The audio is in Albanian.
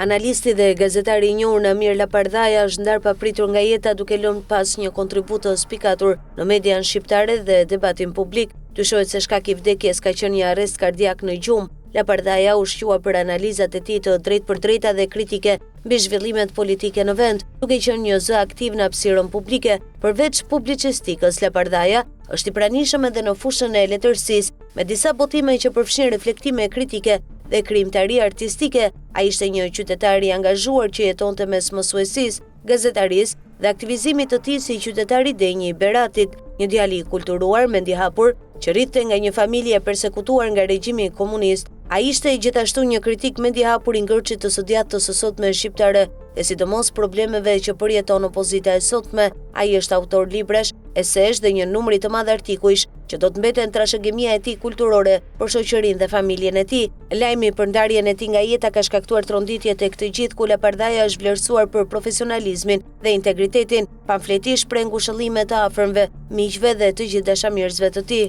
Analisti dhe gazetari i njohur Namir Lapardhaja është ndarë papritur nga jeta duke lënë pas një kontribut të spikatur në median shqiptare dhe debatin publik. Dyshohet se shkak i vdekjes ka qenë një arrest kardiak në gjumë. Lapardhaja u shqua për analizat e tij të drejtpërdrejta dhe kritike mbi zhvillimet politike në vend, duke qenë një zë aktiv në hapësirën publike. Përveç publicistikës, Lapardhaja është i pranishëm edhe në fushën e letërsisë, me disa botime që përfshin reflektime kritike dhe krijimtari artistike. Ai ishte një qytetar i angazhuar që jetonte mes mësuesisë, gazetarisë dhe aktivizimit të tij si qytetar i denj i Beratit, një djalë i kulturuar me ndihapur që rrinte nga një familje e persekutuar nga regjimi komunist. Ai ishte gjithashtu një kritik me ndihapur i ngërçit të së djathtës së sotme shqiptare dhe sidomos problemeve që përjeton opozita e sotme. Ai është autor librash, esesh dhe një numri të madh artikujsh që do të mbeten trashëgimia e tij kulturore për shoqërinë dhe familjen e tij. Lajmi për ndarjen e tij nga jeta ka shkaktuar tronditje tek të gjithë, ku Lapardhaja është vlerësuar për profesionalizmin dhe integritetin. Pamfleti shpreh ngushëllime të afërmve, miqve dhe të gjithë dashamirësve të tij.